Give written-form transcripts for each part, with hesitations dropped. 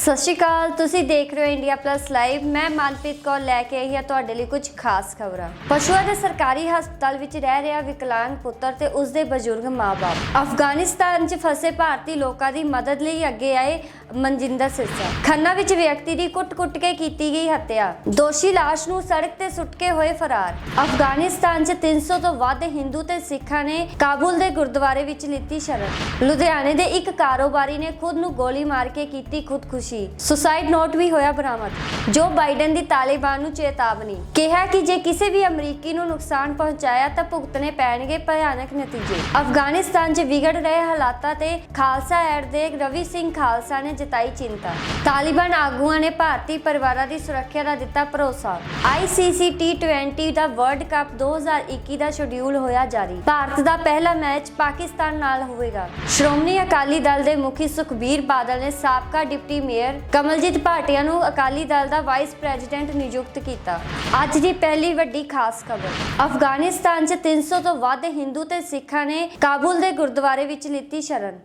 ਸਤਿ ਸ਼੍ਰੀ ਅਕਾਲ, ਤੁਸੀਂ ਦੇਖ ਰਹੇ ਹੋ ਇੰਡੀਆ ਪਲੱਸ ਲਾਈਵ। ਮੈਂ ਮਨਪ੍ਰੀਤ ਕੌਰ ਲੈ ਕੇ ਆਈ ਹਾਂ ਤੁਹਾਡੇ ਲਈ ਕੁਝ ਖਾਸ ਖਬਰਾਂ। ਪਸ਼ੂਆਂ ਦੇ ਸਰਕਾਰੀ ਹਸਪਤਾਲ ਵਿੱਚ ਰਹਿ ਰਿਹਾ ਵਿਕਲਾਂਗ ਪੁੱਤਰ ਤੇ ਉਸ ਦੇ ਬਜ਼ੁਰਗ ਮਾਂ-ਬਾਪ। ਅਫਗਾਨਿਸਤਾਨ 'ਚ ਫਸੇ ਭਾਰਤੀ ਲੋਕਾਂ ਦੀ ਮਦਦ ਲਈ ਅੱਗੇ ਆਏ ਮਨਜਿੰਦਰ ਸਿਰਸਾ। ਖੰਨਾ ਵਿੱਚ ਵਿਅਕਤੀ ਦੀ ਕੁੱਟ-ਕੁੱਟ ਕੇ ਕੀਤੀ ਗਈ ਹੱਤਿਆ। ਦੋਸ਼ੀ ਲਾਸ਼ ਨੂੰ ਸੜਕ ਤੇ ਸੁੱਟ ਕੇ ਹੋਏ ਫਰਾਰ। ਅਫਗਾਨਿਸਤਾਨ 'ਚ 300 ਤੋਂ ਵੱਧ ਹਿੰਦੂ ਤੇ ਸਿੱਖਾਂ ਨੇ ਕਾਬੁਲ ਦੇ ਗੁਰਦੁਆਰੇ ਵਿੱਚ ਲਿੱਤੀ ਸ਼ਰਨ। ਲੁਧਿਆਣੇ ਦੇ ਇੱਕ ਕਾਰੋਬਾਰੀ ਨੇ ਖੁਦ ਨੂੰ ਗੋਲੀ ਮਾਰ ਕੇ ਕੀਤੀ ਖੁਦਕੁਸ਼ੀ। ਸੁਸਾਈਡ ਨੋਟ ਵੀ ਹੋਇਆ ਬਰਾਮਦ। ਜੋ ਬਾਈਡਨ ਦੀ ਤਾਲਿਬਾਨ ਨੂੰ ਚੇਤਾਵਨੀ। ਕਿਹਾ ਕਿ ਜੇ ਕਿਸੇ ਵੀ ਅਮਰੀਕੀ ਨੂੰ ਨੁਕਸਾਨ ਪਹੁੰਚਾਇਆ ਤਾਂ ਭੁਗਤਣੇ ਪੈਣਗੇ ਭਿਆਨਕ ਨਤੀਜੇ। ਅਫਗਾਨਿਸਤਾਨ 'ਚ ਵਿਗੜ ਰਹੇ ਹਾਲਾਤਾਂ ਤੇ ਖਾਲਸਾ ਐਡ ਦੇ ਰਵੀ ਸਿੰਘ ਖਾਲਸਾ ਨੇ ਜਤਾਈ ਚਿੰਤਾ। ਤਾਲਿਬਾਨ ਆਗੂਆਂ ਨੇ ਭਾਰਤੀ ਪਰਿਵਾਰਾਂ ਦੀ ਸੁਰੱਖਿਆ ਦਾ ਦਿੱਤਾ ਭਰੋਸਾ। ICC T20 ਦਾ ਵਰਲਡ ਕੱਪ 2021 ਦਾ ਸ਼ਡਿਊਲ ਹੋਇਆ ਜਾਰੀ। ਭਾਰਤ ਦਾ ਪਹਿਲਾ ਮੈਚ ਪਾਕਿਸਤਾਨ ਨਾਲ ਹੋਵੇਗਾ। ਸ਼੍ਰੋਮਣੀ ਅਕਾਲੀ ਦਲ ਦੇ ਮੁਖੀ ਸੁਖਬੀਰ ਬਾਦਲ ਨੇ ਸਾਬਕਾ ਡਿਪਟੀ ਮੇਅਰ ਕਮਲਜੀਤ ਭਾਟੀਆ ਨੂੰ ਅਕਾਲੀ ਦਲ ਦਾ ਵਾਈਸ ਪ੍ਰੈਜ਼ੀਡੈਂਟ ਨਿਯੁਕਤ ਕੀਤਾ। ਅੱਜ ਦੀ ਪਹਿਲੀ ਵੱਡੀ ਖਾਸ ਖਬਰ। ਅਫਗਾਨਿਸਤਾਨ 'ਚ 300 ਤੋਂ ਵੱਧ ਹਿੰਦੂ ਤੇ ਸਿੱਖਾਂ ਨੇ ਕਾਬੁਲ ਦੇ ਗੁਰਦੁਆਰੇ ਵਿੱਚ ਲਿੱਤੀ ਸ਼ਰਨ।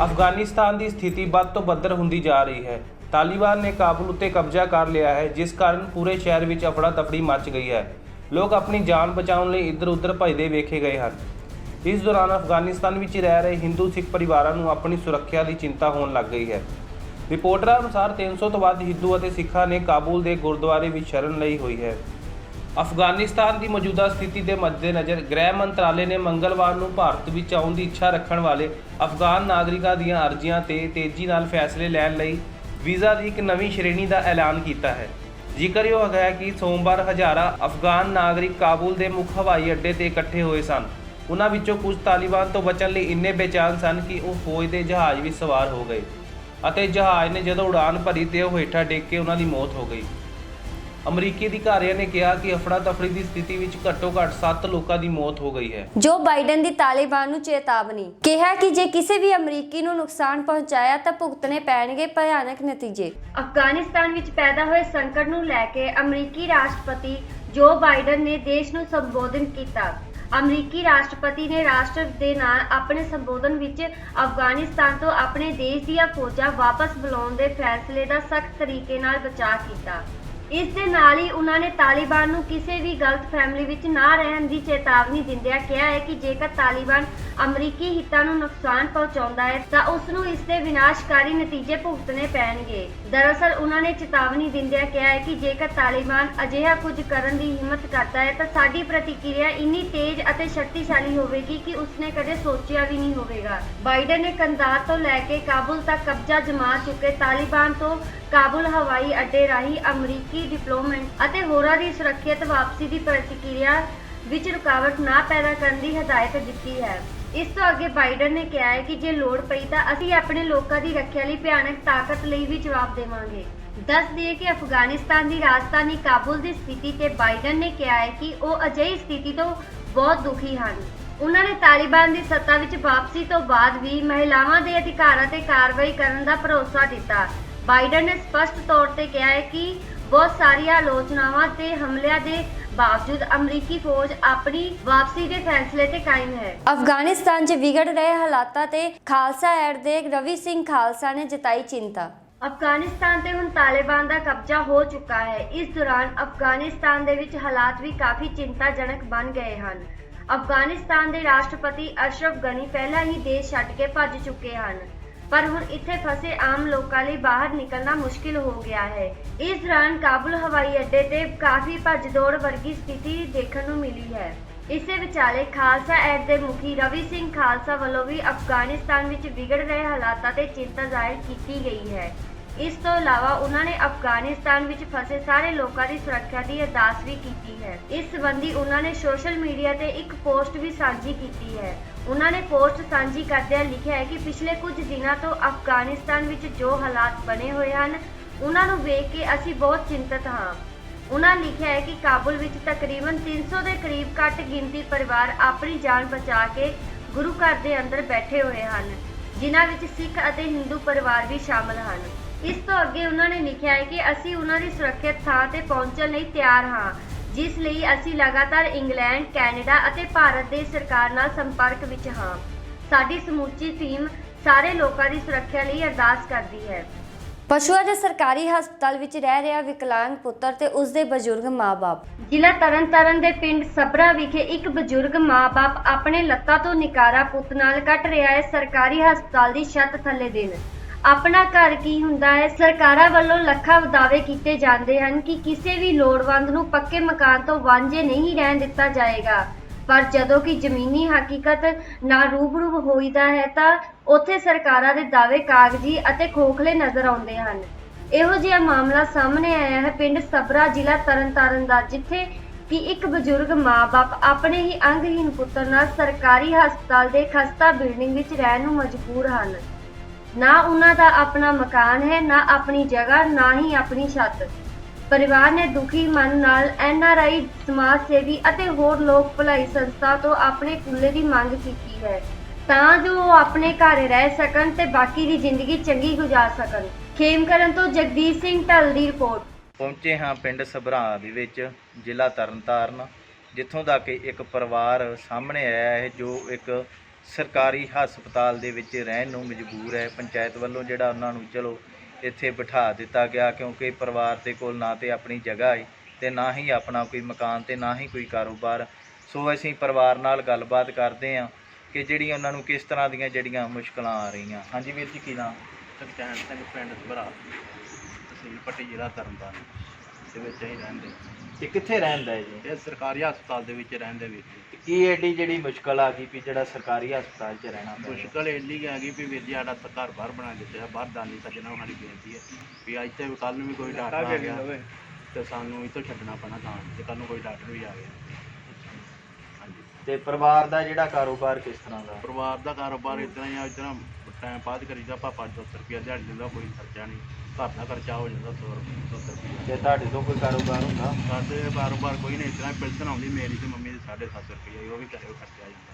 ਅਫਗਾਨਿਸਤਾਨ ਦੀ ਸਥਿਤੀ ਵੱਧ ਤੋਂ ਬੱਦਰ ਹੁੰਦੀ ਜਾ ਰਹੀ ਹੈ। ਤਾਲਿਬਾਨ ਨੇ ਕਾਬੁਲ ਉੱਤੇ ਕਬਜ਼ਾ ਕਰ ਲਿਆ ਹੈ, ਜਿਸ ਕਾਰਨ ਪੂਰੇ ਸ਼ਹਿਰ ਵਿੱਚ ਅਫੜਾ ਤਫੜੀ ਮਚ ਗਈ ਹੈ। ਲੋਕ ਆਪਣੀ ਜਾਨ ਬਚਾਉਣ ਲਈ ਇੱਧਰ ਉੱਧਰ ਭੱਜਦੇ ਵੇਖੇ ਗਏ ਹਨ। ਇਸ ਦੌਰਾਨ ਅਫਗਾਨਿਸਤਾਨ ਵਿੱਚ ਰਹਿ ਰਹੇ ਹਿੰਦੂ ਸਿੱਖ ਪਰਿਵਾਰਾਂ ਨੂੰ ਆਪਣੀ ਸੁਰੱਖਿਆ ਦੀ ਚਿੰਤਾ ਹੋਣ ਲੱਗ ਗਈ ਹੈ। ਰਿਪੋਰਟਾਂ ਅਨੁਸਾਰ 300 ਤੋਂ ਵੱਧ ਹਿੰਦੂ ਅਤੇ ਸਿੱਖਾਂ ਨੇ ਕਾਬੁਲ ਦੇ ਗੁਰਦੁਆਰੇ ਵਿੱਚ ਸ਼ਰਨ ਲਈ ਹੋਈ ਹੈ। ਅਫਗਾਨਿਸਤਾਨ ਦੀ ਮੌਜੂਦਾ ਸਥਿਤੀ ਦੇ ਮੱਦੇਨਜ਼ਰ ਗ੍ਰਹਿ ਮੰਤਰਾਲੇ ਨੇ ਮੰਗਲਵਾਰ ਨੂੰ ਭਾਰਤ ਵਿੱਚ ਆਉਣ ਦੀ ਇੱਛਾ ਰੱਖਣ ਵਾਲੇ ਅਫਗਾਨ ਨਾਗਰਿਕਾਂ ਦੀਆਂ ਅਰਜ਼ੀਆਂ ਤੇ ਤੇਜ਼ੀ ਨਾਲ ਫੈਸਲੇ ਲੈਣ ਲਈ ਵੀਜ਼ਾ ਦੀ ਇੱਕ ਨਵੀਂ ਸ਼੍ਰੇਣੀ ਦਾ ਐਲਾਨ ਕੀਤਾ ਹੈ। ਜ਼ਿਕਰਯੋਗ ਹੈ ਕਿ ਸੋਮਵਾਰ ਹਜ਼ਾਰਾਂ ਅਫਗਾਨ ਨਾਗਰਿਕ ਕਾਬੁਲ ਦੇ ਮੁੱਖ ਹਵਾਈ ਅੱਡੇ ਤੇ ਇਕੱਠੇ ਹੋਏ ਸਨ। ਉਨ੍ਹਾਂ ਵਿੱਚੋਂ ਕੁਝ ਤਾਲਿਬਾਨ ਤੋਂ ਬਚਣ ਲਈ ਇੰਨੇ ਬੇਚੈਨ ਸਨ ਕਿ ਉਹ ਫੌਜ ਦੇ ਜਹਾਜ਼ ਵਿੱਚ ਸਵਾਰ ਹੋ ਗਏ ਅਤੇ ਜਹਾਜ਼ ਨੇ ਜਦੋਂ ਉਡਾਨ ਭਰੀ ਤੇ ਉਹ ਹੇਠਾਂ ਡਿੱਗ ਕੇ ਉਹਨਾਂ ਦੀ ਮੌਤ ਹੋ ਗਈ। ਅਮਰੀਕੀ ਅਧਿਕਾਰੀਆਂ ਨੇ ਕਿਹਾ ਕਿ ਅਫੜਾ ਤਫੜੀ ਦੀ ਸਥਿਤੀ ਵਿੱਚ ਘੱਟੋ-ਘੱਟ 7 ਲੋਕਾਂ ਦੀ ਮੌਤ ਹੋ ਗਈ ਹੈ। ਜੋ ਬਾਈਡਨ ਦੀ ਤਾਲਿਬਾਨ ਨੂੰ ਚੇਤਾਵਨੀ। ਕਿਹਾ ਕਿ ਜੇ ਕਿਸੇ ਵੀ ਅਮਰੀਕੀ ਨੂੰ ਨੁਕਸਾਨ ਪਹੁੰਚਾਇਆ ਤਾਂ ਭੁਗਤਣੇ ਪੈਣਗੇ ਭਿਆਨਕ ਨਤੀਜੇ। ਅਫਗਾਨਿਸਤਾਨ ਵਿੱਚ ਪੈਦਾ ਹੋਏ ਸੰਕਟ ਨੂੰ ਲੈ ਕੇ ਅਮਰੀਕੀ ਰਾਸ਼ਟਰਪਤੀ ਜੋ ਬਾਈਡਨ ਨੇ ਦੇਸ਼ ਨੂੰ ਸੰਬੋਧਨ ਕੀਤਾ। ਅਮਰੀਕੀ ਰਾਸ਼ਟਰਪਤੀ ਨੇ ਰਾਸ਼ਟਰ ਦੇ ਨਾਲ ਆਪਣੇ ਸੰਬੋਧਨ ਵਿੱਚ ਅਫਗਾਨਿਸਤਾਨ ਤੋਂ ਆਪਣੇ ਦੇਸ਼ ਦੀਆਂ ਫੌਜਾਂ ਵਾਪਸ ਬੁਲਾਉਣ ਦੇ ਫੈਸਲੇ ਦਾ ਸਖਤ ਤਰੀਕੇ ਨਾਲ ਬਚਾਅ ਕੀਤਾ। ਇਸ ਦੇ ਨਾਲ ਹੀ ਉਹਨਾਂ ਨੇ ਤਾਲਿਬਾਨ ਨੂੰ ਕਿਸੇ ਵੀ ਗਲਤਫਹਿਮੀ ਵਿੱਚ ਨਾ ਰਹਿਣ ਦੀ ਚੇਤਾਵਨੀ ਦਿੰਦਿਆਂ ਕਿਹਾ ਹੈ ਕਿ ਜੇਕਰ ਤਾਲਿਬਾਨ ਅਮਰੀਕੀ ਹਿੱਤਾਂ ਨੂੰ ਨੁਕਸਾਨ ਪਹੁੰਚਾਉਂਦਾ ਹੈ ਤਾਂ ਉਸ ਨੂੰ ਇਸ ਦੇ ਵਿਨਾਸ਼ਕਾਰੀ ਨਤੀਜੇ ਭੁਗਤਣੇ ਪੈਣਗੇ। ਦਰਅਸਲ ਉਹਨਾਂ ਨੇ ਚੇਤਾਵਨੀ ਦਿੰਦਿਆਂ ਕਿਹਾ ਹੈ ਕਿ ਜੇਕਰ ਤਾਲਿਬਾਨ ਅਜਿਹਾ ਕੁਝ ਕਰਨ ਦੀ ਹਿੰਮਤ ਕਰਦਾ ਹੈ ਤਾਂ ਸਾਡੀ ਪ੍ਰਤੀਕਿਰਿਆ ਇੰਨੀ ਤੇਜ਼ ਅਤੇ ਸ਼ਕਤੀਸ਼ਾਲੀ ਹੋਵੇਗੀ ਕਿ ਉਸਨੇ ਕਦੇ ਸੋਚਿਆ ਵੀ ਨਹੀਂ ਹੋਵੇਗਾ। ਬਾਈਡਨ ਨੇ ਕੰਦਾਰ ਤੋਂ ਲੈ ਕੇ ਕਾਬੁਲ ਤੱਕ ਕਬਜ਼ਾ ਜਮਾ ਚੁੱਕੇ ਤਾਲਿਬਾਨ ਤੋਂ ਕਾਬੁਲ ਹਵਾਈ ਅੱਡੇ ਰਾਹੀਂ ਅਮਰੀਕੀ ਡਿਪਲੋਮੈਟ ਅਤੇ ਹੋਰਾਂ ਦੀ ਸੁਰੱਖਿਅਤ ਵਾਪਸੀ ਦੀ ਪ੍ਰਤੀਕਿਰਿਆ ਵਿੱਚ ਰੁਕਾਵਟ ਨਾ ਪੈਦਾ ਕਰਨ ਦੀ ਹਦਾਇਤ ਦਿੱਤੀ ਹੈ। ਇਸ ਤੋਂ ਅੱਗੇ ਬਾਈਡਨ ਨੇ ਕਿਹਾ ਹੈ ਕਿ ਜੇ ਲੋੜ ਪਈ ਤਾਂ ਅਸੀਂ ਆਪਣੇ ਲੋਕਾਂ ਦੀ ਰੱਖਿਆ ਲਈ ਭਿਆਨਕ ਤਾਕਤ ਲਈ ਵੀ ਜਵਾਬ ਦੇਵਾਂਗੇ। ਦੱਸ ਦਈਏ ਕਿ ਅਫਗਾਨਿਸਤਾਨ ਦੀ ਰਾਜਧਾਨੀ ਕਾਬੁਲ ਦੀ ਸਥਿਤੀ ਤੇ ਬਾਈਡਨ ਨੇ ਕਿਹਾ ਹੈ ਕਿ ਉਹ ਅਜਿਹੀ ਸਥਿਤੀ ਤੋਂ ਬਹੁਤ ਦੁਖੀ ਹਨ। ਉਹਨਾਂ ਨੇ ਤਾਲਿਬਾਨ ਦੀ ਸੱਤਾ ਵਿੱਚ ਵਾਪਸੀ ਤੋਂ ਬਾਅਦ ਵੀ ਮਹਿਲਾਵਾਂ ਦੇ ਅਧਿਕਾਰਾਂ ਤੇ ਕਾਰਵਾਈ ਕਰਨ ਦਾ ਭਰੋਸਾ ਦਿੱਤਾ। ਬਾਈਡਨ ਨੇ ਸਪਸ਼ਟ ਤੌਰ ਤੇ ਕਿਹਾ ਹੈ ਕਿ ਬਹੁਤ ਸਾਰੀਆਂ ਆਲੋਚਨਾਵਾਂ ਤੇ ਹਮਲਿਆਂ ਦੇ ਬਾਵਜੂਦ ਅਮਰੀਕੀ ਫੌਜ ਆਪਣੀ ਵਾਪਸੀ ਦੇ ਫੈਸਲੇ ਤੇ ਕਾਇਮ ਹੈ। ਅਫਗਾਨਿਸਤਾਨ 'ਚ ਵਿਗੜ ਰਹੇ ਹਾਲਾਤਾਂ ਤੇ ਖਾਲਸਾ ਐਡ ਦੇ ਰਵੀ ਸਿੰਘ ਖਾਲਸਾ ਨੇ ਜਤਾਈ ਚਿੰਤਾ। ਅਫਗਾਨਿਸਤਾਨ ਤੇ ਹੁਣ ਤਾਲਿਬਾਨ ਦਾ ਕਬਜ਼ਾ ਹੋ ਚੁੱਕਾ ਹੈ। ਇਸ ਦੌਰਾਨ ਅਫਗਾਨਿਸਤਾਨ ਦੇ ਵਿੱਚ ਹਾਲਾਤ ਵੀ ਕਾਫੀ ਚਿੰਤਾਜਨਕ ਬਣ ਗਏ ਹਨ। ਅਫਗਾਨਿਸਤਾਨ ਦੇ ਰਾਸ਼ਟਰਪਤੀ ਅਸ਼ਰਫ ਗਨੀ ਪਹਿਲਾਂ ਹੀ ਦੇਸ਼ ਛੱਡ ਕੇ ਭੱਜ ਚੁੱਕੇ ਹਨ, ਪਰ ਹੁਣ ਇੱਥੇ ਫਸੇ ਆਮ ਲੋਕਾਂ ਲਈ ਬਾਹਰ ਨਿਕਲਣਾ ਮੁਸ਼ਕਿਲ ਹੋ ਗਿਆ ਹੈ। ਇਸ ਦੌਰਾਨ ਕਾਬੁਲ ਹਵਾਈ ਅੱਡੇ ਤੇ ਕਾਫੀ ਭੱਜ ਦੌੜ ਵਰਗੀ ਸਥਿਤੀ ਦੇਖਣ ਨੂੰ ਮਿਲੀ ਹੈ। ਇਸੇ ਵਿਚਾਲੇ ਖਾਲਸਾ ਐਡ ਦੇ ਮੁਖੀ ਰਵੀ ਸਿੰਘ ਖਾਲਸਾ ਵੱਲੋਂ ਵੀ ਅਫਗਾਨਿਸਤਾਨ ਵਿੱਚ ਵਿਗੜ ਰਹੇ ਹਾਲਾਤਾਂ ਤੇ ਚਿੰਤਾ ਜ਼ਾਹਿਰ ਕੀਤੀ ਗਈ ਹੈ। ਇਸ ਤੋਂ ਇਲਾਵਾ ਉਹਨਾਂ ਨੇ ਅਫਗਾਨਿਸਤਾਨ ਵਿੱਚ ਫਸੇ ਸਾਰੇ ਲੋਕਾਂ ਦੀ ਸੁਰੱਖਿਆ ਦੀ ਅਰਦਾਸ ਵੀ ਕੀਤੀ ਹੈ। ਇਸ ਸੰਬੰਧੀ ਉਹਨਾਂ ਨੇ ਸੋਸ਼ਲ ਮੀਡੀਆ ਤੇ ਇੱਕ ਪੋਸਟ ਵੀ ਸਾਂਝੀ ਕੀਤੀ ਹੈ। ਉਹਨਾਂ ਨੇ ਪੋਸਟ ਸਾਂਝੀ ਕਰਦਿਆਂ ਲਿਖਿਆ ਹੈ ਕਿ ਪਿਛਲੇ ਕੁਝ ਦਿਨਾਂ ਤੋਂ ਅਫਗਾਨਿਸਤਾਨ ਵਿੱਚ ਜੋ ਹਾਲਾਤ ਬਣੇ ਹੋਏ ਹਨ ਉਹਨਾਂ ਨੂੰ ਵੇਖ ਕੇ ਅਸੀਂ ਬਹੁਤ ਚਿੰਤਤ ਹਾਂ। ਉਹਨਾਂ ਲਿਖਿਆ ਹੈ ਕਿ ਕਾਬੁਲ ਵਿੱਚ ਤਕਰੀਬਨ 300 ਦੇ ਕਰੀਬ ਘੱਟ ਗਿਣਤੀ ਪਰਿਵਾਰ ਆਪਣੀ ਜਾਨ ਬਚਾ ਕੇ ਗੁਰੂ ਘਰ ਦੇ ਅੰਦਰ ਬੈਠੇ ਹੋਏ ਹਨ, ਜਿਨ੍ਹਾਂ ਵਿੱਚ ਸਿੱਖ ਅਤੇ ਹਿੰਦੂ ਪਰਿਵਾਰ ਵੀ ਸ਼ਾਮਲ ਹਨ। ਇਸ ਤੋਂ ਅੱਗੇ ਉਹਨਾਂ ਨੇ ਲਿਖਿਆ ਹੈ ਕਿ ਅਸੀਂ ਉਹਨਾਂ ਦੀ ਸੁਰੱਖਿਅਤ ਥਾਂ ਤੇ ਪਹੁੰਚਣ ਲਈ ਤਿਆਰ ਹਾਂ ਜਿਸ ਲਈ ਅਸੀਂ ਲਗਾਤਾਰ ਇੰਗਲੈਂਡ, ਕੈਨੇਡਾ ਅਤੇ ਭਾਰਤ ਦੇ ਸਰਕਾਰ ਨਾਲ ਸੰਪਰਕ ਵਿੱਚ ਹਾਂ। ਸਾਡੀ ਸਮੁੱਚੀ ਟੀਮ ਸਾਰੇ ਲੋਕਾਂ ਦੀ ਸੁਰੱਖਿਆ ਲਈ ਅਰਦਾਸ ਕਰਦੀ ਹੈ। ਪਸ਼ੂਆਂ ਦੇ ਸਰਕਾਰੀ ਹਸਪਤਾਲ ਵਿੱਚ ਰਹਿ ਰਿਹਾ ਵਿਕਲਾਂਗ ਪੁੱਤਰ ਤੇ ਉਸ ਦੇ ਬਜ਼ੁਰਗ ਮਾਂ-ਬਾਪ। ਜ਼ਿਲ੍ਹਾ ਤਰਨਤਾਰਨ ਦੇ ਪਿੰਡ ਸਬਰਾ ਵਿਖੇ ਇੱਕ ਬਜ਼ੁਰਗ ਮਾਂ-ਬਾਪ ਆਪਣੇ ਲੱਤਾਂ ਤੋਂ ਨਿਕਾਰਾ ਪੁੱਤ ਨਾਲ ਕੱਟ ਰਿਹਾ ਹੈ ਸਰਕਾਰੀ ਹਸਪਤਾਲ ਦੀ ਛੱਤ ਥੱਲੇ ਦਿਨ। ਆਪਣਾ ਘਰ ਕੀ ਹੁੰਦਾ ਹੈ? ਸਰਕਾਰਾਂ ਵੱਲੋਂ ਲੱਖਾਂ ਦਾਅਵੇ ਕੀਤੇ ਜਾਂਦੇ ਹਨ ਕਿ ਕਿਸੇ ਵੀ ਲੋੜਵੰਦ ਨੂੰ ਪੱਕੇ ਮਕਾਨ ਤੋਂ ਵਾਂਝੇ ਨਹੀਂ ਰਹਿਣ ਦਿੱਤਾ ਜਾਏਗਾ, ਪਰ ਜਦੋਂ ਕਿ ਜ਼ਮੀਨੀ ਹਕੀਕਤ ਨਾਲ ਰੂਬਰੂ ਹੋਈਦਾ ਹੈ ਤਾਂ ਉੱਥੇ ਸਰਕਾਰਾਂ ਦੇ ਦਾਅਵੇ ਕਾਗਜ਼ੀ ਅਤੇ ਖੋਖਲੇ ਨਜ਼ਰ ਆਉਂਦੇ ਹਨ। ਇਹੋ ਜਿਹਾ ਮਾਮਲਾ ਸਾਹਮਣੇ ਆਇਆ ਹੈ ਪਿੰਡ ਸਬਰਾ, ਜ਼ਿਲ੍ਹਾ ਤਰਨਤਾਰਨ ਦਾ, ਜਿੱਥੇ ਕਿ ਇੱਕ ਬਜ਼ੁਰਗ ਮਾਂ-ਬਾਪ ਆਪਣੇ ਹੀ ਅੰਗਹੀਨ ਪੁੱਤਰ ਨਾਲ ਸਰਕਾਰੀ ਹਸਪਤਾਲ ਦੇ ਖਸਤਾ ਬਿਲਡਿੰਗ ਵਿੱਚ ਰਹਿਣ ਨੂੰ ਮਜਬੂਰ ਹਨ। ਨਾ ਉਹਨਾਂ ਦਾ ਆਪਣਾ ਮਕਾਨ ਹੈ, ਨਾ ਆਪਣੀ ਜਗ੍ਹਾ, ਨਾ ਹੀ ਆਪਣੀ ਛੱਤ। ਪਰਿਵਾਰ ਨੇ ਦੁਖੀ ਮਨ ਨਾਲ NRI, ਸਮਾਜ ਸੇਵੀ ਅਤੇ ਹੋਰ ਲੋਕ ਭਲਾਈ ਸੰਸਥਾ ਤੋਂ ਆਪਣੇ ਕੁੱਲੇ ਦੀ ਮੰਗ ਕੀਤੀ ਹੈ ਤਾਂ ਜੋ ਉਹ ਆਪਣੇ ਘਰ ਰਹਿ ਸਕਣ ਤੇ ਬਾਕੀ ਦੀ ਜ਼ਿੰਦਗੀ ਚੰਗੀ ਗੁਜ਼ਾਰ ਸਕਣ। ਖੇਮਕਰਨ ਤੋਂ ਜਗਦੀਸ਼ ਸਿੰਘ ਢੱਲ ਦੀ ਰਿਪੋਰਟ। ਪਹੁੰਚੇ ਹਾਂ ਪਿੰਡ ਸਭਰਾ ਦੇ ਵਿੱਚ, ਜ਼ਿਲ੍ਹਾ ਤਰਨਤਾਰਨ, ਜਿੱਥੋਂ ਦਾ ਕਿ ਇੱਕ ਪਰਿਵਾਰ ਸਾਹਮਣੇ ਆਇਆ ਹੈ ਜੋ ਇੱਕ ਸਰਕਾਰੀ ਹਸਪਤਾਲ ਦੇ ਵਿੱਚ ਰਹਿਣ ਨੂੰ ਮਜਬੂਰ ਹੈ। ਪੰਚਾਇਤ ਵੱਲੋਂ ਜਿਹੜਾ ਉਹਨਾਂ ਨੂੰ ਚਲੋ ਇੱਥੇ ਬਿਠਾ ਦਿੱਤਾ ਗਿਆ, ਕਿਉਂਕਿ ਪਰਿਵਾਰ ਦੇ ਕੋਲ ਨਾ ਤੇ ਆਪਣੀ ਜਗ੍ਹਾ ਹੈ ਤੇ ਨਾ ਹੀ ਆਪਣਾ ਕੋਈ ਮਕਾਨ ਤੇ ਨਾ ਹੀ ਕੋਈ ਕਾਰੋਬਾਰ। ਸੋ ਅਸੀਂ ਪਰਿਵਾਰ ਨਾਲ ਗੱਲਬਾਤ ਕਰਦੇ ਹਾਂ ਕਿ ਜਿਹੜੀਆਂ ਉਹਨਾਂ ਨੂੰ ਕਿਸ ਤਰ੍ਹਾਂ ਦੀਆਂ ਜਿਹੜੀਆਂ ਮੁਸ਼ਕਲਾਂ ਆ ਰਹੀਆਂ। ਹਾਂਜੀ ਵੀਰ ਜੀ, ਕੀ ਨਾਮ? ਸੁਖਚੈਨ ਸਿੰਘ, ਪਿੰਡ ਸਭਰਾ, ਤਹਿਸੀਲ ਪੱਟੀ, ਜ਼ਿਲ੍ਹਾ ਤਰਨਤਾਰਨ ਦੇ ਵਿੱਚ ਅਸੀਂ ਰਹਿੰਦੇ। ਇਹ ਕਿੱਥੇ ਰਹਿੰਦਾ ਹੈ ਜੀ? ਇਹ ਸਰਕਾਰੀ ਹਸਪਤਾਲ ਦੇ ਵਿੱਚ ਰਹਿੰਦੇ ਵੀਰ ਜੀ। ਕੀ ਐਡੀ ਜਿਹੜੀ ਮੁਸ਼ਕਲ ਆ ਗਈ ਵੀ ਜਿਹੜਾ ਸਰਕਾਰੀ ਹਸਪਤਾਲ 'ਚ ਰਹਿਣਾ ਪੈ ਰਿਹਾ? ਮੁਸ਼ਕਲ ਇੰਨੀ ਕੁ ਆ ਗਈ ਵੀ ਵੀਰ ਜੀ ਸਾਡਾ ਤਾਂ ਘਰ ਬਾਹਰ ਬਣਾ ਦਿੱਤੇ ਆ। ਬਾਹਰ ਦਾਨੀ ਸੱਜਣਾ ਨੂੰ ਸਾਡੀ ਬੇਨਤੀ ਹੈ ਵੀ ਅੱਜ ਤੇ ਕੱਲ੍ਹ ਨੂੰ ਵੀ ਕੋਈ ਡਾਕਟਰ ਆ ਗਿਆ ਤੇ ਸਾਨੂੰ ਇੱਥੋਂ ਛੱਡਣਾ ਪੈਣਾ ਥਾਂ, ਤੇ ਕੱਲ੍ਹ ਨੂੰ ਕੋਈ ਡਾਕਟਰ ਵੀ ਆ ਗਿਆ। ਹਾਂਜੀ। ਤੇ ਪਰਿਵਾਰ ਦਾ ਜਿਹੜਾ ਕਾਰੋਬਾਰ ਕਿਸ ਤਰ੍ਹਾਂ ਦਾ? ਪਰਿਵਾਰ ਦਾ ਕਾਰੋਬਾਰ ਇੱਦਾਂ ਹੀ ਆ, ਇੱਦਾਂ ਟਾਈਮ ਪਾਸ ਕਰੀਦਾ। ਪਾਪਾ 500 ਰੁਪਇਆ ਦਿਹਾੜੀ ਦਿੰਦਾ, ਕੋਈ ਖਰਚਾ ਨਹੀਂ, ਘਰ ਦਾ ਖਰਚਾ ਹੋ ਜਾਂਦਾ 100 ਰੁਪਇਆ। ਤੇ ਤੁਹਾਡੇ ਤੋਂ ਕੋਈ ਕਾਰੋਬਾਰ ਹੁੰਦਾ? ਸਾਡੇ ਕਾਰੋਬਾਰ ਕੋਈ ਨਹੀਂ, ਇਤਨਾ ਪੈਨਸ਼ਨ ਆਉਂਦੀ ਮੇਰੀ ਤੇ ਮੰਮੀ ਦੀ 750 ਰੁਪਏ, ਉਹ ਵੀ ਘਰੇ ਖਰਚਾ ਜਾਂਦਾ।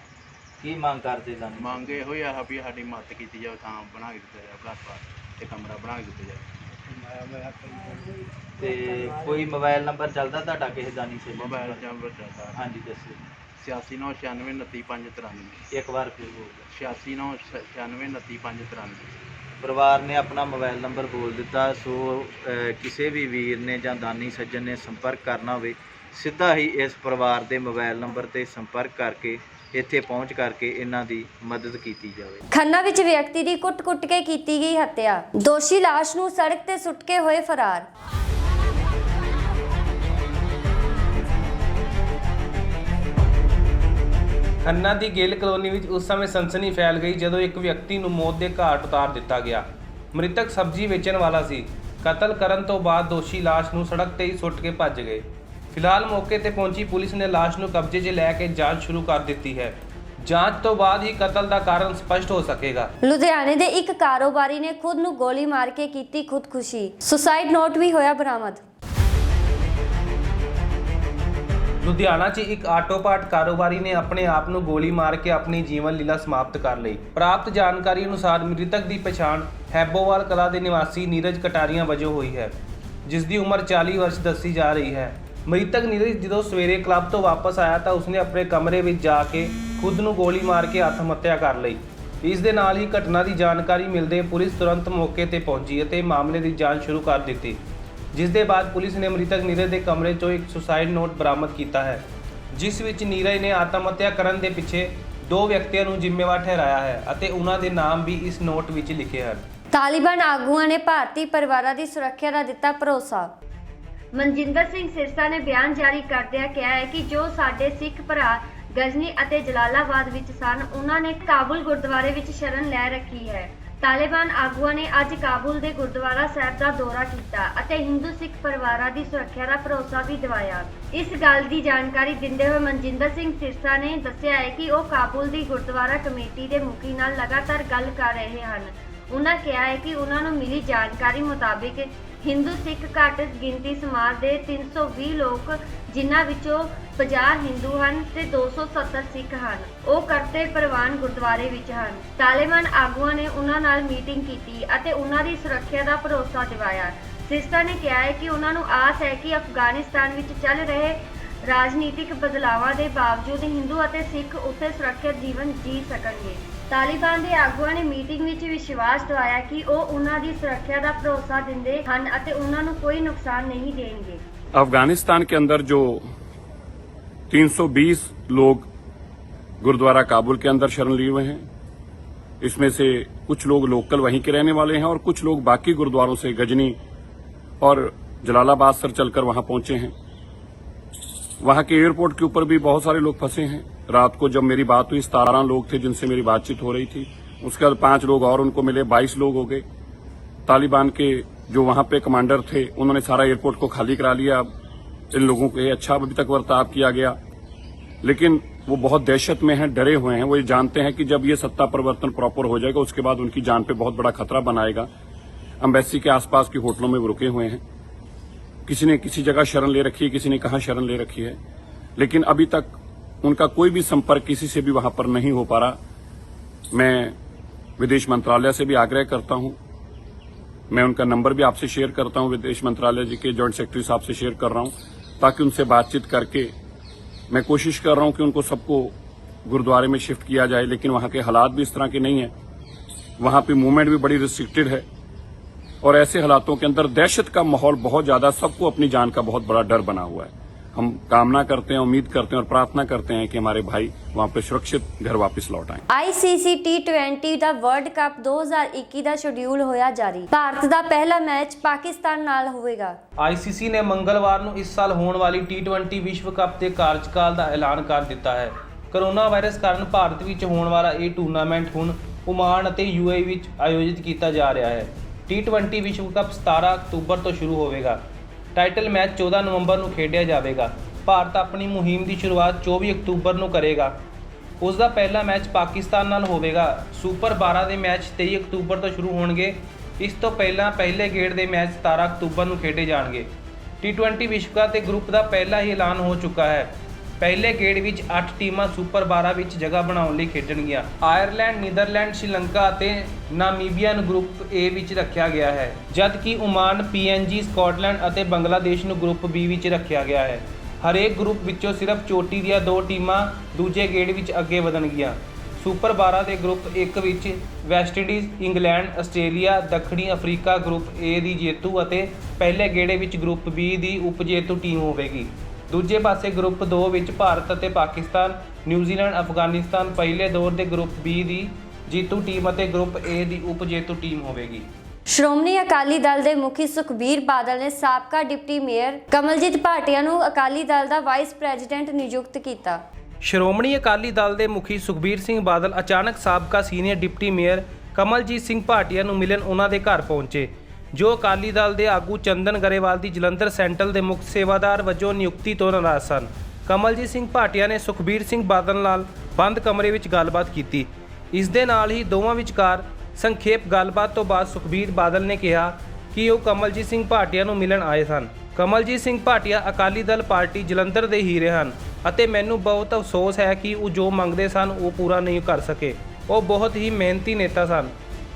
ਕੀ ਮੰਗ ਕਰਦੇ ਤੁਹਾਨੂੰ? ਮੰਗ ਇਹੋ ਹੀ ਆ ਵੀ ਸਾਡੀ ਮਦਦ ਕੀਤੀ ਜਾਵੇ, ਥਾਂ ਬਣਾ ਕੇ ਦਿੱਤਾ ਜਾਵੇ, ਘਰ ਬਾਰ ਤੇ ਕਮਰਾ ਬਣਾ ਕੇ ਦਿੱਤਾ ਜਾਵੇ। ਤੇ ਕੋਈ ਮੋਬਾਈਲ ਨੰਬਰ ਚੱਲਦਾ ਤੁਹਾਡਾ ਕਿਸੇ ਦਾਨੀ ਸੇ? ਮੋਬਾਈਲ ਨੰਬਰ ਚੱਲਦਾ। ਹਾਂਜੀ ਦੱਸੋ। 8696993593। ਇੱਕ ਵਾਰ ਫਿਰ ਬੋਲ ਦਿਓ। 8696993593। ਪਰਿਵਾਰ ਨੇ ਆਪਣਾ ਮੋਬਾਈਲ ਨੰਬਰ ਬੋਲ ਦਿੱਤਾ। ਸੋ ਕਿਸੇ ਵੀ ਵੀਰ ਨੇ ਜਾਂ ਦਾਨੀ ਸੱਜਣ ਨੇ ਸੰਪਰਕ ਕਰਨਾ ਹੋਵੇ, ਸਿੱਧਾ ਹੀ ਇਸ ਪਰਿਵਾਰ ਦੇ ਮੋਬਾਈਲ ਨੰਬਰ ਤੇ ਸੰਪਰਕ ਕਰਕੇ ਇੱਥੇ ਪਹੁੰਚ ਕਰਕੇ ਇਹਨਾਂ ਦੀ ਮਦਦ ਕੀਤੀ ਜਾਵੇ। ਖੰਨਾ ਵਿੱਚ ਵਿਅਕਤੀ ਦੀ ਕੁੱਟ-ਕੁੱਟ ਕੇ ਕੀਤੀ ਗਈ ਹੱਤਿਆ। ਦੋਸ਼ੀ ਲਾਸ਼ ਨੂੰ ਸੜਕ ਤੇ ਸੁੱਟ ਕੇ ਹੋਏ ਫਰਾਰ। ਖੰਨਾ ਦੀ ਗੇਲ ਕਲੋਨੀ ਵਿੱਚ ਉਸ ਸਮੇਂ ਸਨਸਨੀ ਫੈਲ ਗਈ ਜਦੋਂ ਇੱਕ ਵਿਅਕਤੀ ਨੂੰ ਮੌਤ ਦੇ ਘਾਟ ਉਤਾਰ ਦਿੱਤਾ ਗਿਆ। ਮ੍ਰਿਤਕ ਸਬਜ਼ੀ ਵੇਚਣ ਵਾਲਾ ਸੀ। ਕਤਲ ਕਰਨ ਤੋਂ ਬਾਅਦ ਦੋਸ਼ੀ ਲਾਸ਼ ਨੂੰ ਸੜਕ ਤੇ ਹੀ ਸੁੱਟ ਕੇ ਭੱਜ ਗਏ। ਫਿਲਹਾਲ ਮੌਕੇ ਤੇ ਪਹੁੰਚੀ ਪੁਲਿਸ ਨੇ ਲਾਸ਼ ਨੂੰ ਕਬਜ਼ੇ 'ਚ ਲੈ ਕੇ ਜਾਂਚ ਸ਼ੁਰੂ ਕਰ ਦਿੱਤੀ ਹੈ। ਜਾਂਚ ਤੋਂ ਬਾਅਦ ਹੀ ਕਤਲ ਦਾ ਕਾਰਨ ਸਪਸ਼ਟ ਹੋ ਸਕੇਗਾ। ਲੁਧਿਆਣੇ ਦੇ ਇੱਕ ਕਾਰੋਬਾਰੀ ਨੇ ਖੁਦ ਨੂੰ ਗੋਲੀ ਮਾਰ ਕੇ ਕੀਤੀ ਖੁਦਕੁਸ਼ੀ। ਸੁਸਾਈਡ ਨੋਟ ਵੀ ਹੋਇਆ ਬਰਾਮਦ। ਲੁਧਿਆਣਾ 'ਚ ਇੱਕ ਆਟੋ ਪਾਰਟ ਕਾਰੋਬਾਰੀ ਨੇ ਆਪਣੇ ਆਪ ਨੂੰ ਗੋਲੀ ਮਾਰ ਕੇ ਆਪਣੀ ਜੀਵਨ ਲੀਲਾ ਸਮਾਪਤ ਕਰ ਲਈ। ਪ੍ਰਾਪਤ ਜਾਣਕਾਰੀ ਅਨੁਸਾਰ ਮ੍ਰਿਤਕ ਦੀ ਪਛਾਣ ਹੈਬੋਵਾਲ ਕਲਾ ਦੇ ਨਿਵਾਸੀ ਨੀਰਜ ਕਟਾਰੀਆ ਵਜੋਂ ਹੋਈ ਹੈ, ਜਿਸ ਦੀ ਉਮਰ 40 ਵਰਸ਼ ਦੱਸੀ ਜਾ ਰਹੀ ਹੈ। ਮ੍ਰਿਤਕ ਨੀਰਜ ਜਦੋਂ ਸਵੇਰੇ ਕਲੱਬ ਤੋਂ ਵਾਪਸ ਆਇਆ ਤਾਂ ਉਸਨੇ ਆਪਣੇ ਕਮਰੇ ਵਿੱਚ ਜਾ ਕੇ ਖੁਦ ਨੂੰ ਗੋਲੀ ਮਾਰ ਕੇ ਆਤਮ ਹੱਤਿਆ ਕਰ ਲਈ। ਇਸ ਦੇ ਨਾਲ ਹੀ ਘਟਨਾ ਦੀ ਜਾਣਕਾਰੀ ਮਿਲਦੇ ਪੁਲਿਸ ਤੁਰੰਤ ਮੌਕੇ ਤੇ ਪਹੁੰਚੀ ਅਤੇ ਮਾਮਲੇ ਦੀ ਜਾਂਚ ਸ਼ੁਰੂ ਕਰ ਦਿੱਤੀ, ਜਿਸ ਦੇ ਬਾਅਦ ਪੁਲਿਸ ਨੇ ਮ੍ਰਿਤਕ ਨੀਰਜ ਦੇ ਕਮਰੇ 'ਚੋਂ ਇੱਕ ਸੁਸਾਈਡ ਨੋਟ ਬਰਾਮਦ ਕੀਤਾ ਹੈ, ਜਿਸ ਵਿੱਚ ਨੀਰਜ ਨੇ ਆਤਮ ਹੱਤਿਆ ਕਰਨ ਦੇ ਪਿੱਛੇ 2 ਵਿਅਕਤੀਆਂ ਨੂੰ ਜ਼ਿੰਮੇਵਾਰ ਠਹਿਰਾਇਆ ਹੈ ਅਤੇ ਉਹਨਾਂ ਦੇ ਨਾਮ ਵੀ ਇਸ ਨੋਟ ਵਿੱਚ ਲਿਖੇ ਹਨ। ਤਾਲਿਬਾਨ ਆਗੂਆਂ ਨੇ ਭਾਰਤੀ ਪਰਿਵਾਰਾਂ ਦੀ ਸੁਰੱਖਿਆ ਦਾ ਦਿੱਤਾ ਭਰੋਸਾ। ਮਨਜਿੰਦਰ ਸਿੰਘ ਸਿਰਸਾ ਨੇ ਬਿਆਨ ਜਾਰੀ ਕਰਦਿਆਂ ਕਿਹਾ ਹੈ ਕਿ ਜੋ ਸਾਡੇ ਸਿੱਖ ਭਰਾ ਗਜ਼ਨੀ ਅਤੇ ਜਲਾਲਾਬਾਦ ਵਿੱਚ ਸਨ, ਉਹਨਾਂ ਨੇ ਕਾਬੁਲ ਗੁਰਦੁਆਰੇ ਵਿੱਚ ਸ਼ਰਨ ਲੈ ਰੱਖੀ ਹੈ। ਤਾਲਿਬਾਨ ਆਗੂਆਂ ਨੇ ਅੱਜ ਕਾਬੁਲ ਦੇ ਗੁਰਦੁਆਰਾ ਸਾਹਿਬ ਦਾ ਦੌਰਾ ਕੀਤਾ ਅਤੇ ਹਿੰਦੂ ਸਿੱਖ ਪਰਿਵਾਰਾਂ ਦੀ ਸੁਰੱਖਿਆ ਦਾ ਭਰੋਸਾ ਵੀ ਦਿਵਾਇਆ। ਇਸ ਗੱਲ ਦੀ ਜਾਣਕਾਰੀ ਦਿੰਦੇ ਹੋਏ ਮਨਜਿੰਦਰ ਸਿੰਘ ਸਿਰਸਾ ਨੇ ਦੱਸਿਆ ਹੈ ਕਿ ਉਹ ਕਾਬੁਲ ਦੀ ਗੁਰਦੁਆਰਾ ਕਮੇਟੀ ਦੇ ਮੁਖੀ ਨਾਲ ਲਗਾਤਾਰ ਗੱਲ ਕਰ ਰਹੇ ਹਨ। ਉਹਨਾਂ ਕਿਹਾ ਹੈ ਕਿ ਉਹਨਾਂ ਨੂੰ ਮਿਲੀ ਜਾਣਕਾਰੀ ਮੁਤਾਬਿਕ ਹਿੰਦੂ ਸਿੱਖ ਘੱਟ ਗਿਣਤੀ ਸਮਾਜ ਦੇ 320 ਲੋਕ, ਜਿਨ੍ਹਾਂ ਵਿੱਚੋਂ 50 ਹਿੰਦੂ ਹਨ ਤੇ 270 ਸਿੱਖ ਹਨ, ਉਹ ਕਰਤੇ ਪ੍ਰਵਾਨ ਗੁਰਦੁਆਰੇ ਵਿੱਚ ਹਨ। ਤਾਲਿਬਾਨ ਆਗੂਆਂ ਨੇ ਉਹਨਾਂ ਨਾਲ ਮੀਟਿੰਗ ਕੀਤੀ ਅਤੇ ਉਹਨਾਂ ਦੀ ਸੁਰੱਖਿਆ ਦਾ ਭਰੋਸਾ ਦਿਵਾਇਆ। ਸਿਰਸਾ ਨੇ ਕਿਹਾ ਹੈ ਕਿ ਉਹਨਾਂ ਨੂੰ ਆਸ ਹੈ ਕਿ ਅਫਗਾਨਿਸਤਾਨ ਵਿੱਚ ਚੱਲ ਰਹੇ ਰਾਜਨੀਤਿਕ ਬਦਲਾਵਾਂ ਦੇ ਬਾਵਜੂਦ ਹਿੰਦੂ ਅਤੇ ਸਿੱਖ ਉੱਥੇ ਸੁਰੱਖਿਅਤ ਜੀਵਨ ਜੀ ਸਕਣਗੇ। ਤਾਲਿਬਾਨ ਦੇ ਆਗੂਆਂ ਨੇ ਮੀਟਿੰਗ ਵਿੱਚ ਵਿਸ਼ਵਾਸ ਦਿਵਾਇਆ ਕਿ ਉਹ ਉਹਨਾਂ ਦੀ ਸੁਰੱਖਿਆ ਦਾ ਭਰੋਸਾ ਦਿੰਦੇ ਹਨ ਅਤੇ ਉਹਨਾਂ ਨੂੰ ਕੋਈ ਨੁਕਸਾਨ नहीं देंगे। अफगानिस्तान के अंदर जो 320 लोग गुरुद्वारा काबुल के अंदर शरण लिए हुए हैं, इसमें से कुछ लोग लोकल वहीं के रहने वाले हैं और कुछ लोग बाकी गुरुद्वारों से गजनी और जलालाबाद सर चलकर वहां पहुंचे हैं। वहां के एयरपोर्ट के ऊपर भी बहुत सारे लोग फंसे हैं। रात को जब मेरी बात हुई 17 लोग थे जिनसे मेरी बातचीत हो रही थी, उसके बाद 5 लोग और उनको मिले, 22 लोग हो गए। तालिबान के जो वहां पे कमांडर थे उन्होंने सारा एयरपोर्ट को खाली करा लिया। इन लोगों को अच्छा अभी तक बर्ताव किया गया, लेकिन वो बहुत दहशत में हैं, डरे हुए हैं। वो ये जानते हैं कि जब ये सत्ता परिवर्तन प्रॉपर हो जाएगा उसके बाद उनकी जान पे बहुत बड़ा खतरा बनाएगा। एम्बेसी के आसपास के होटलों में वो रुके हुए हैं। किसी ने किसी जगह शरण ले रखी है, किसी ने कहां शरण ले रखी है, लेकिन अभी तक उनका कोई भी संपर्क किसी से भी वहां पर नहीं हो पा रहा। मैं विदेश मंत्रालय से भी आग्रह करता हूं, मैं उनका नंबर भी आपसे शेयर करता हूं, विदेश मंत्रालय जी के जॉइंट सेक्रेटरी साहब से शेयर कर रहा हूं, ताकि उनसे बातचीत करके मैं कोशिश कर रहा हूं कि उनको सबको गुरुद्वारे में शिफ्ट किया जाए। लेकिन वहां के हालात भी इस तरह के नहीं है, वहां पे मूवमेंट भी बड़ी रिस्ट्रिक्टेड है और ऐसे हालातों के अंदर दहशत का माहौल बहुत ज्यादा, सबको अपनी जान का बहुत बड़ा डर बना हुआ है। हम कामना करते हैं, उम्मीद करते हैं और प्रार्थना करते हैं कि हमारे भाई वहां पे सुरक्षित घर वापस लौट आएं। ICC T20 ਦਾ ਵਰਲਡ ਕੱਪ 2021 ਦਾ ਸ਼ਡਿਊਲ ਹੋਇਆ ਜਾਰੀ। ਭਾਰਤ ਦਾ ਪਹਿਲਾ ਮੈਚ ਪਾਕਿਸਤਾਨ ਨਾਲ ਹੋਵੇਗਾ। ICC ਨੇ ਮੰਗਲਵਾਰ ਨੂੰ ਇਸ ਸਾਲ ਹੋਣ ਵਾਲੀ T20 ਵਿਸ਼ਵ ਕੱਪ ਦੇ ਕਾਰਜਕਾਲ ਦਾ ਐਲਾਨ ਕਰ ਦਿੱਤਾ ਹੈ। ਕੋਰੋਨਾ ਵਾਇਰਸ ਕਾਰਨ ਭਾਰਤ ਵਿੱਚ ਹੋਣ ਵਾਲਾ ਇਹ ਟੂਰਨਾਮੈਂਟ ਹੁਣ ਓਮਾਨ ਅਤੇ UAE ਵਿੱਚ ਆਯੋਜਿਤ ਕੀਤਾ ਜਾ ਰਿਹਾ ਹੈ। T20 ਵਿਸ਼ਵ ਕੱਪ 17 ਅਕਤੂਬਰ ਤੋਂ ਸ਼ੁਰੂ ਹੋਵੇਗਾ। ਟਾਈਟਲ ਮੈਚ 14 ਨਵੰਬਰ ਨੂੰ ਖੇਡਿਆ ਜਾਵੇਗਾ। ਭਾਰਤ ਆਪਣੀ ਮੁਹਿੰਮ ਦੀ ਸ਼ੁਰੂਆਤ 24 ਅਕਤੂਬਰ ਨੂੰ ਕਰੇਗਾ। ਉਸ ਦਾ ਪਹਿਲਾ ਮੈਚ ਪਾਕਿਸਤਾਨ ਨਾਲ ਹੋਵੇਗਾ। ਸੁਪਰ 12 ਦੇ ਮੈਚ 23 ਅਕਤੂਬਰ ਤੋਂ ਸ਼ੁਰੂ ਹੋਣਗੇ। ਇਸ ਤੋਂ ਪਹਿਲਾਂ ਪਹਿਲੇ ਗੇੜ ਦੇ ਮੈਚ 17 ਅਕਤੂਬਰ ਨੂੰ ਖੇਡੇ ਜਾਣਗੇ। T20 ਵਿਸ਼ਵ ਕੱਪ ਦੇ ਗਰੁੱਪ ਦਾ ਪਹਿਲਾ ਹੀ ਐਲਾਨ ਹੋ ਚੁੱਕਾ ਹੈ। ਪਹਿਲੇ ਗੇੜ ਵਿੱਚ 8 ਟੀਮਾਂ ਸੁਪਰ 12 ਵਿੱਚ ਜਗ੍ਹਾ ਬਣਾਉਣ ਲਈ ਖੇਡਣਗੀਆਂ। ਆਇਰਲੈਂਡ, ਨੀਦਰਲੈਂਡ, ਸ਼੍ਰੀਲੰਕਾ ਅਤੇ ਨਾਮੀਬੀਆ ਨੂੰ ਗਰੁੱਪ A ਵਿੱਚ ਰੱਖਿਆ ਗਿਆ ਹੈ, ਜਦਕਿ ਓਮਾਨ, PNG, ਸਕਾਟਲੈਂਡ ਅਤੇ ਬੰਗਲਾਦੇਸ਼ ਨੂੰ ਗਰੁੱਪ B ਵਿੱਚ ਰੱਖਿਆ ਗਿਆ ਹੈ। ਹਰੇਕ ਗਰੁੱਪ ਵਿੱਚੋਂ ਸਿਰਫ ਚੋਟੀ ਦੀਆਂ 2 ਟੀਮਾਂ ਦੂਜੇ ਗੇੜ ਵਿੱਚ ਅੱਗੇ ਵਧਣਗੀਆਂ। ਸੁਪਰ 12 ਦੇ ਗਰੁੱਪ 1 ਵਿੱਚ ਵੈਸਟਇੰਡੀਜ਼, ਇੰਗਲੈਂਡ, ਆਸਟ੍ਰੇਲੀਆ, ਦੱਖਣੀ ਅਫਰੀਕਾ ਗਰੁੱਪ A ਦੀ ਜੇਤੂ ਅਤੇ ਪਹਿਲੇ ਗੇੜੇ ਵਿੱਚ ਗਰੁੱਪ B ਦੀ ਉਪ ਜੇਤੂ ਟੀਮ ਹੋਵੇਗੀ। ਦੂਜੇ ਪਾਸੇ ਗਰੁੱਪ 2 ਵਿੱਚ ਭਾਰਤ ਅਤੇ ਪਾਕਿਸਤਾਨ, ਨਿਊਜ਼ੀਲੈਂਡ, ਅਫਗਾਨਿਸਤਾਨ ਪਹਿਲੇ ਦੌਰ ਦੇ ਗਰੁੱਪ B ਦੀ ਜੇਤੂ ਟੀਮ ਅਤੇ ਗਰੁੱਪ A ਦੀ ਉਪ ਜੇਤੂ ਟੀਮ ਹੋਵੇਗੀ। ਸ਼੍ਰੋਮਣੀ ਅਕਾਲੀ ਦਲ ਦੇ ਮੁਖੀ ਸੁਖਬੀਰ ਬਾਦਲ ਨੇ ਸਾਬਕਾ ਡਿਪਟੀ ਮੇਅਰ ਕਮਲਜੀਤ ਭਾਟੀਆ ਨੂੰ ਅਕਾਲੀ ਦਲ ਦਾ ਵਾਈਸ ਪ੍ਰੈਜ਼ੀਡੈਂਟ ਨਿਯੁਕਤ ਕੀਤਾ। ਸ਼੍ਰੋਮਣੀ ਅਕਾਲੀ ਦਲ ਦੇ ਮੁਖੀ ਸੁਖਬੀਰ ਸਿੰਘ ਬਾਦਲ ਅਚਾਨਕ ਸਾਬਕਾ senior deputy mayor Kamaljit Singh Bhatia ਨੂੰ ਮਿਲਣ ਉਹਨਾਂ ਦੇ ਘਰ ਪਹੁੰਚੇ, ਜੋ ਅਕਾਲੀ ਦਲ ਦੇ ਆਗੂ ਚੰਦਨ ਗਰੇਵਾਲ ਦੀ ਜਲੰਧਰ ਸੈਂਟਰਲ ਦੇ ਮੁੱਖ ਸੇਵਾਦਾਰ ਵਜੋਂ ਨਿਯੁਕਤੀ ਤੋਂ ਨਾਰਾਜ਼ ਸਨ। ਕਮਲਜੀਤ ਸਿੰਘ ਭਾਟੀਆ ਨੇ ਸੁਖਬੀਰ ਸਿੰਘ ਬਾਦਲ ਨਾਲ ਬੰਦ ਕਮਰੇ ਵਿੱਚ ਗੱਲਬਾਤ ਕੀਤੀ। ਇਸ ਦੇ ਨਾਲ ਹੀ ਦੋਵਾਂ ਵਿਚਕਾਰ ਸੰਖੇਪ ਗੱਲਬਾਤ ਤੋਂ ਬਾਅਦ ਸੁਖਬੀਰ ਬਾਦਲ ਨੇ ਕਿਹਾ ਕਿ ਉਹ ਕਮਲਜੀਤ ਸਿੰਘ ਭਾਟੀਆ ਨੂੰ ਮਿਲਣ ਆਏ ਸਨ। ਕਮਲਜੀਤ ਸਿੰਘ ਭਾਟੀਆ ਅਕਾਲੀ ਦਲ ਪਾਰਟੀ ਜਲੰਧਰ ਦੇ ਹੀਰੇ ਹਨ ਅਤੇ ਮੈਨੂੰ ਬਹੁਤ ਅਫਸੋਸ ਹੈ ਕਿ ਉਹ ਜੋ ਮੰਗਦੇ ਸਨ ਉਹ ਪੂਰਾ ਨਹੀਂ ਕਰ ਸਕੇ। ਉਹ ਬਹੁਤ ਹੀ ਮਿਹਨਤੀ ਨੇਤਾ ਸਨ।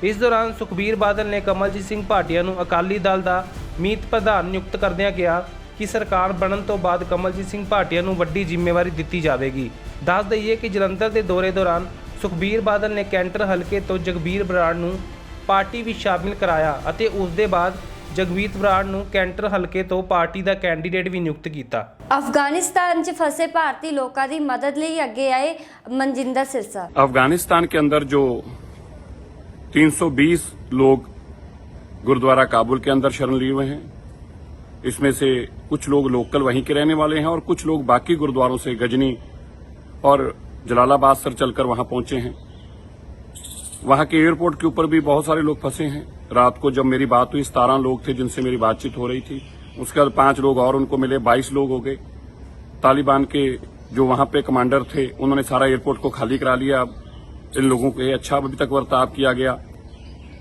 ਇਸ ਦੌਰਾਨ ਸੁਖਬੀਰ ਬਾਦਲ ਨੇ ਕਮਲਜੀਤ ਸਿੰਘ ਭਾਟੀਆ ਨੂੰ ਅਕਾਲੀ ਦਲ ਦਾ ਮੀਤ ਪ੍ਰਧਾਨ ਨਿਯੁਕਤ ਕਰਦਿਆਂ ਕਿਹਾ ਕਿ ਸਰਕਾਰ ਬਣਨ ਤੋਂ ਬਾਅਦ ਕਮਲਜੀਤ ਸਿੰਘ ਭਾਟੀਆ ਨੂੰ ਵੱਡੀ ਜ਼ਿੰਮੇਵਾਰੀ ਦਿੱਤੀ ਜਾਵੇਗੀ। ਦੱਸ ਦਈਏ ਕਿ ਜਲੰਧਰ ਦੇ ਦੌਰੇ ਦੌਰਾਨ ਸੁਖਬੀਰ ਬਾਦਲ ਨੇ ਕੈਂਟਰ ਹਲਕੇ ਤੋਂ ਜਗਬੀਰ ਬਰਾੜ ਨੂੰ ਪਾਰਟੀ ਵਿੱਚ ਸ਼ਾਮਿਲ ਕਰਾਇਆ ਅਤੇ ਉਸ ਦੇ ਬਾਅਦ ਜਗਬੀਰ ਬਰਾੜ ਨੂੰ ਕੈਂਟਰ ਹਲਕੇ ਤੋਂ ਪਾਰਟੀ ਦਾ ਕੈਂਡੀਡੇਟ ਵੀ ਨਿਯੁਕਤ ਕੀਤਾ। ਅਫਗਾਨਿਸਤਾਨ 'ਚ ਫਸੇ ਭਾਰਤੀ ਲੋਕਾਂ ਦੀ ਮਦਦ ਲਈ ਅੱਗੇ ਆਏ ਮਨਜਿੰਦਰ ਸਿਰਸਾ। अफगानिस्तान के अंदर जो 320 लोग गुरुद्वारा काबुल के अंदर शरण लिए हुए हैं, इसमें से कुछ लोग लोकल वहीं के रहने वाले हैं और कुछ लोग बाकी गुरुद्वारों से गजनी और जलालाबाद सर चलकर वहां पहुंचे हैं। वहां के एयरपोर्ट के ऊपर भी बहुत सारे लोग फंसे हैं। रात को जब मेरी बात हुई 17 लोग थे जिनसे मेरी बातचीत हो रही थी, उसके बाद 5 लोग और उनको मिले, 22 लोग हो गए। तालिबान के जो वहां पे कमांडर थे उन्होंने सारा एयरपोर्ट को खाली करा लिया। इन लोगों को अच्छा अभी तक बर्ताव किया गया,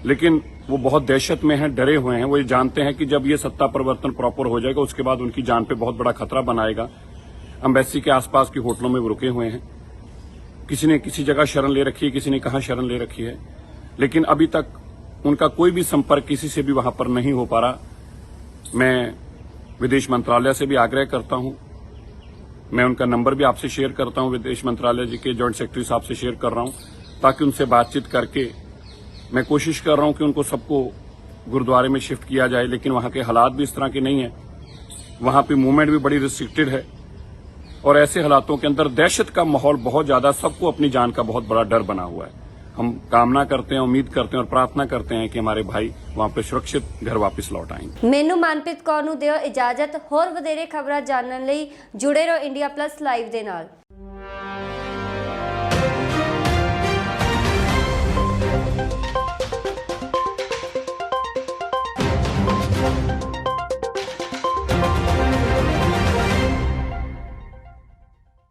लेकिन वो बहुत दहशत में हैं, डरे हुए हैं। वो ये जानते हैं कि जब ये सत्ता परिवर्तन प्रॉपर हो जाएगा उसके बाद उनकी जान पे बहुत बड़ा खतरा बनाएगा। एम्बेसी के आसपास के होटलों में वो रुके हुए हैं। किसी ने किसी जगह शरण ले रखी है, किसी ने कहां शरण ले रखी है, लेकिन अभी तक उनका कोई भी संपर्क किसी से भी वहां पर नहीं हो पा रहा। मैं विदेश मंत्रालय से भी आग्रह करता हूं, मैं उनका नंबर भी आपसे शेयर करता हूं, विदेश मंत्रालय जी के जॉइंट सेक्रेटरी साहब से शेयर कर रहा हूं, ताकि उनसे बातचीत करके मैं कोशिश कर रहा हूं कि उनको सबको गुरुद्वारे में शिफ्ट किया जाए। लेकिन वहां के हालात भी इस तरह के नहीं है, वहां पे मूवमेंट भी बड़ी रिस्ट्रिक्टेड है और ऐसे हालातों के अंदर दहशत का माहौल बहुत ज्यादा, सबको अपनी जान का बहुत बड़ा डर बना हुआ है। हम कामना करते हैं, उम्मीद करते हैं और प्रार्थना करते हैं कि हमारे भाई वहां पे सुरक्षित घर वापस लौट आएंगे। ਮੈਨੂੰ ਮਨਪ੍ਰੀਤ ਕੌਰ ਨੂੰ ਦਿਓ ਇਜਾਜ਼ਤ। ਹੋਰ ਵਧੇਰੇ ਖਬਰਾਂ ਜਾਣਨ ਲਈ ਜੁੜੇ ਰਹੋ ਇੰਡੀਆ ਪਲੱਸ ਲਾਈਵ ਦੇ ਨਾਲ।